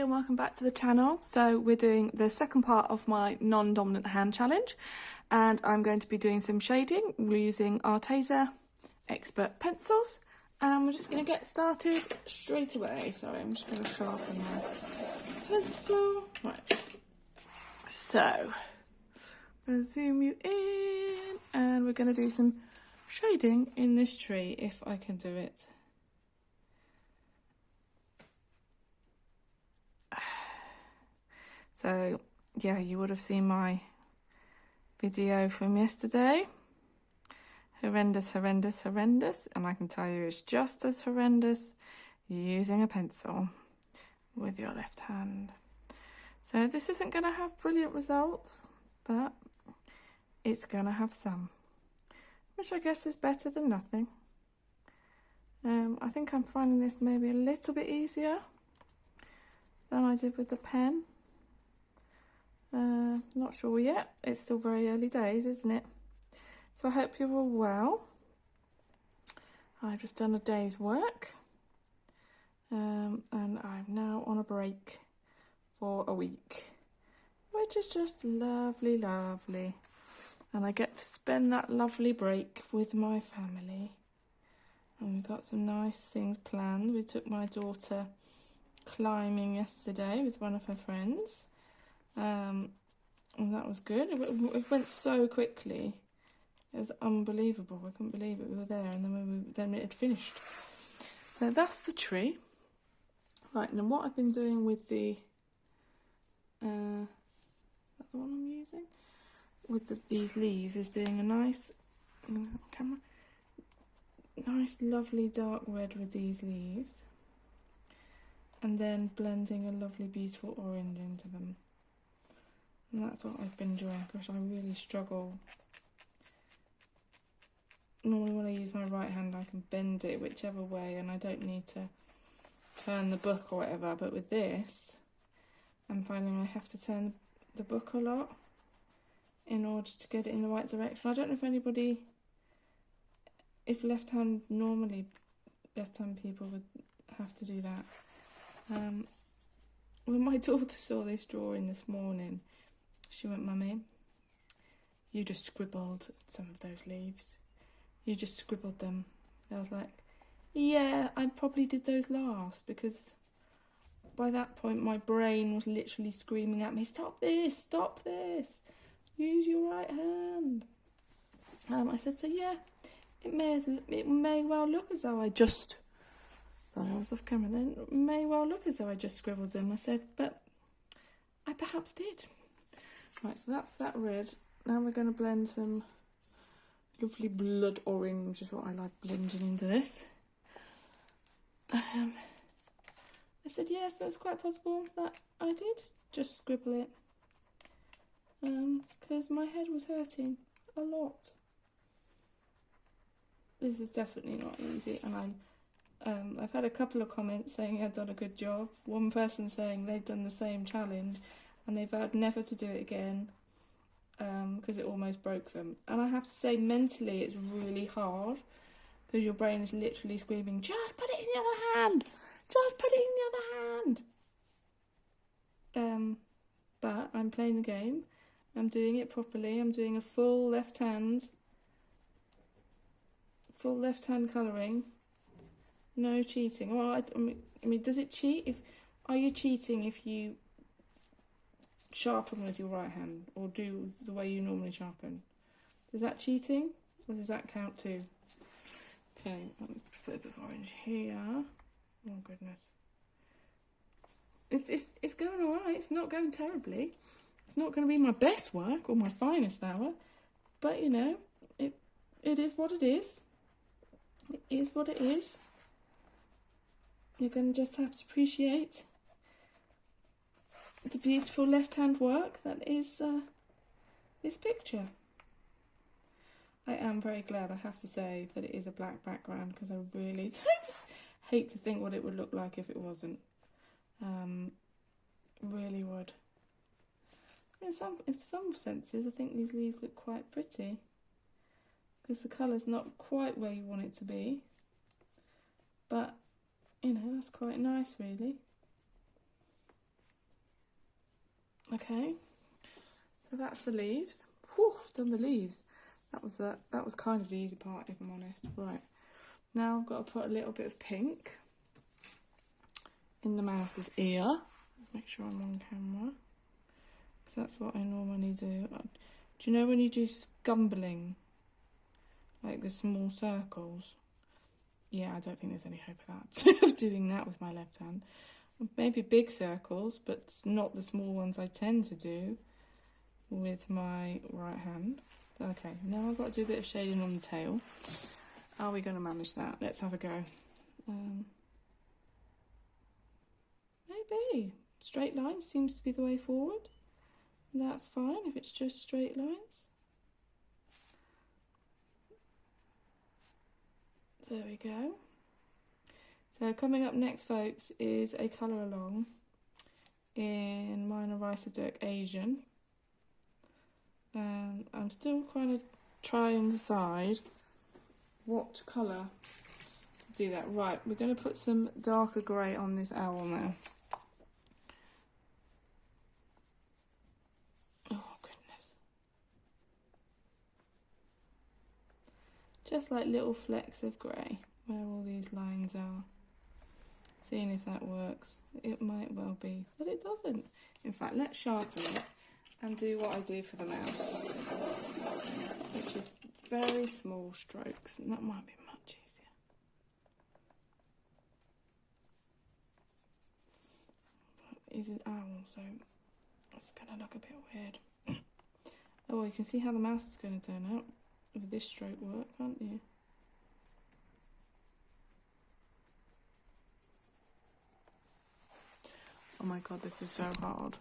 and welcome back to the channel. So we're doing the second part of my non-dominant hand challenge, and I'm going to be doing some shading. We're using Arteza Expert pencils, and we're just going to get started straight away. Sorry, I'm just going to sharpen my pencil. Right, so I'm going to zoom you in, and we're going to do some shading in this tree if I can do it. So, yeah, you would have seen my video from yesterday. Horrendous, horrendous, horrendous. And I can tell you it's just as horrendous using a pencil with your left hand. So this isn't going to have brilliant results, but it's going to have some, which I guess is better than nothing. I think I'm finding this maybe a little bit easier than I did with the pen. Not sure yet. It's still very early days, isn't it? So I hope you're all well. I've just done a day's work, and I'm now on a break for a week, which is just lovely, lovely. And I get to spend that lovely break with my family. And we've got some nice things planned. We took my daughter climbing yesterday with one of her friends. And that was good. It went so quickly. It was unbelievable. I couldn't believe it. We were there, and then it had finished. So that's the tree. Right, and what I've been doing with the is that the one I'm using? With these leaves is doing a nice nice lovely dark red with these leaves, and then blending a lovely beautiful orange into them. And that's what I've been doing. Gosh, I really struggle. Normally when I use my right hand I can bend it whichever way and I don't need to turn the book or whatever, but with this I'm finding I have to turn the book a lot in order to get it in the right direction. I don't know if left hand people would have to do that. When my daughter saw this drawing this morning, she went, "Mummy, you just scribbled some of those leaves. You just scribbled them." I was like, yeah, I probably did those last, because by that point my brain was literally screaming at me, stop this, use your right hand. I said, so yeah, it may well look as though I just, sorry, I was off camera then, it may well look as though I just scribbled them. I said, but I perhaps did. Right, so that's that red. Now we're going to blend some lovely blood orange, is what I like blending into this. I said, yeah, so it's quite possible that I did just scribble it, because my head was hurting a lot. This is definitely not easy, and I've had a couple of comments saying I've done a good job. One person saying they've done the same challenge and they've vowed never to do it again, because it almost broke them. And I have to say, mentally it's really hard, because your brain is literally screaming, just put it in the other hand, just put it in the other hand. But I'm playing the game, I'm doing it properly, I'm doing a full left hand colouring, no cheating. Well, I mean, does it cheat? Are you cheating if you sharpen with your right hand, or do the way you normally sharpen? Is that cheating, or does that count too? Okay, let's put a bit of orange here. Oh goodness, it's going all right. It's not going terribly. It's not going to be my best work or my finest hour, but you know, it is what it is. It is what it is. You're going to just have to appreciate the beautiful left-hand work that is this picture. I am very glad, I have to say, that it is a black background, because I just hate to think what it would look like if it wasn't. Really would. In some senses, I think these leaves look quite pretty, because the colour's not quite where you want it to be, but you know, that's quite nice really. Okay, so that's the leaves. Whew, I've done the leaves. That was kind of the easy part, if I'm honest. Right, now I've got to put a little bit of pink in the mouse's ear. Make sure I'm on camera, because that's what I normally do. Do you know when you do scumbling, like the small circles? Yeah, I don't think there's any hope of that, of doing that with my left hand. Maybe big circles, but not the small ones I tend to do with my right hand. Okay, now I've got to do a bit of shading on the tail. Are we going to manage that? Let's have a go. Maybe. Straight lines seems to be the way forward. That's fine if it's just straight lines. There we go. So coming up next, folks, is a colour along in Minor Ricer Asian. And I'm still trying to try and decide what colour to do that. Right, we're going to put some darker grey on this owl now. Oh, goodness. Just like little flecks of grey where all these lines are. Seeing if that works. It might well be that it doesn't. In fact, let's sharpen it and do what I do for the mouse, which is very small strokes, and that might be much easier. But it's an owl, so it's going to look a bit weird. Oh, well, you can see how the mouse is going to turn out with this stroke work, can't you? Oh my god, this is so hard.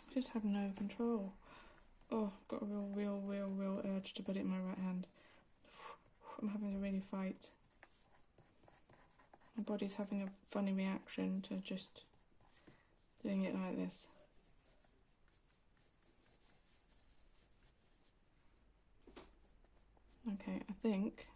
I just have no control. Oh, I've got a real urge to put it in my right hand. I'm having to really fight. My body's having a funny reaction to just doing it like this. Okay, I think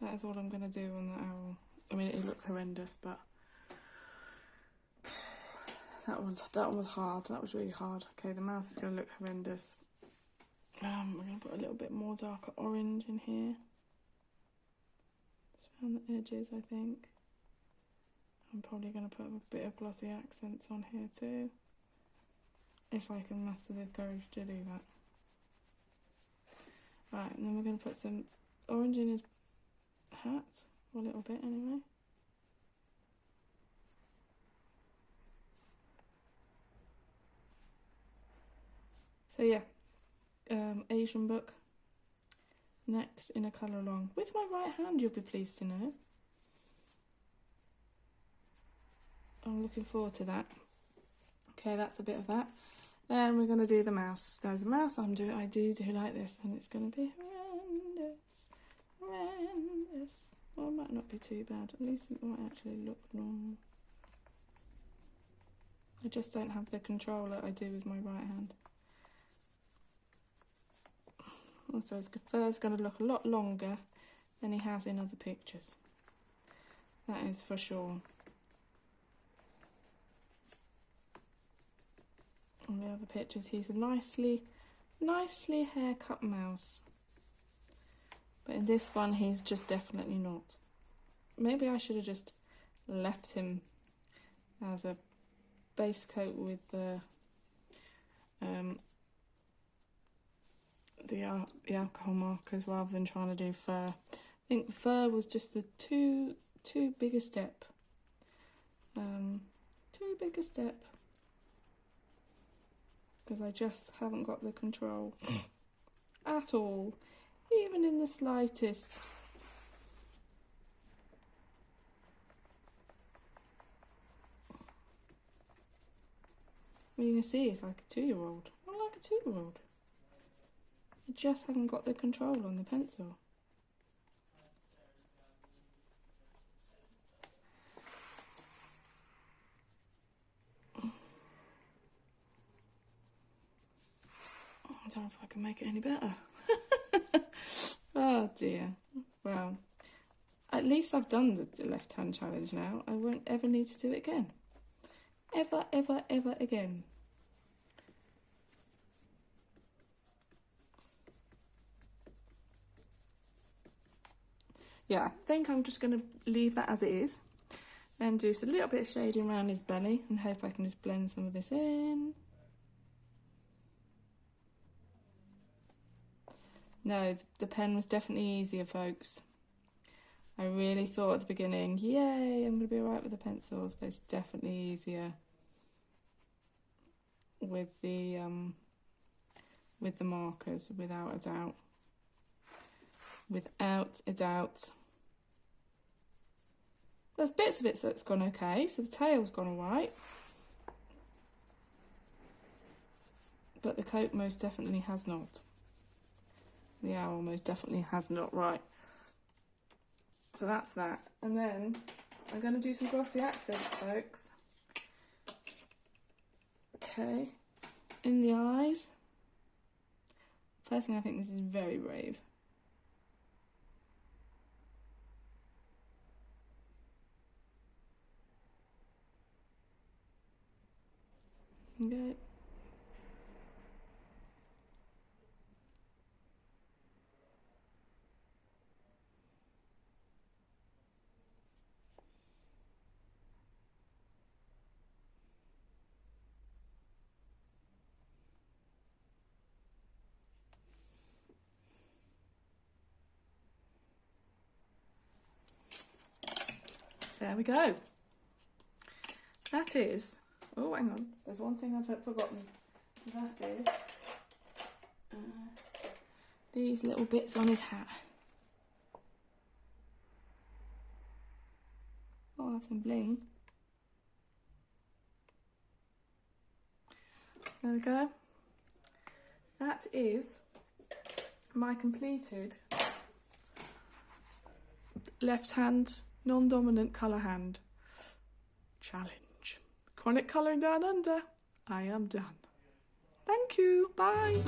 that is all I'm going to do on the owl. I mean, it looks horrendous, but that was hard. That was really hard. Okay, the mouse is going to look horrendous. We're going to put a little bit more darker orange in here. Just around the edges, I think. I'm probably going to put a bit of glossy accents on here too, if I can muster the courage to do that. Right, and then we're going to put some orange in his hat, or a little bit anyway. So yeah, Asian book. Next in a colour along. With my right hand, you'll be pleased to know. I'm looking forward to that. Okay, that's a bit of that. Then we're going to do the mouse. So the mouse I do like this, and it's going to be horrendous. Well, it might not be too bad. At least it might actually look normal. I just don't have the control that I do with my right hand. Also, his fur is going to look a lot longer than he has in other pictures. That is for sure. On the other pictures, he's a nicely haircut mouse. But in this one, he's just definitely not. Maybe I should have just left him as a base coat with the alcohol markers rather than trying to do fur. I think fur was just the too big a step. Too big a step. Because I just haven't got the control at all, even in the slightest. Well, you can see it's like a 2-year-old. I'm like a 2-year-old. I just haven't got the control on the pencil. don't know if I can make it any better. Oh dear. Well, at least I've done the left-hand challenge now. I won't ever need to do it again. Ever, ever, ever again. Yeah, I think I'm just going to leave that as it is. Then do just a little bit of shading around his belly and hope I can just blend some of this in. No, the pen was definitely easier, folks. I really thought at the beginning, yay, I'm going to be alright with the pencils, but it's definitely easier with the markers, without a doubt. Without a doubt. There's bits of it that's gone okay, so the tail's gone alright. But the coat most definitely has not. The owl most definitely has not, right. So that's that. And then I'm going to do some glossy accents, folks. Okay. In the eyes. Personally, I think this is very brave. Okay. There we go. That is... Oh, hang on. There's one thing I've forgotten. That is... these little bits on his hat. Oh, I'll have some bling. There we go. That is my completed left-hand non-dominant colour hand challenge. Chronic Colouring Down Under. I am done. Thank you. Bye.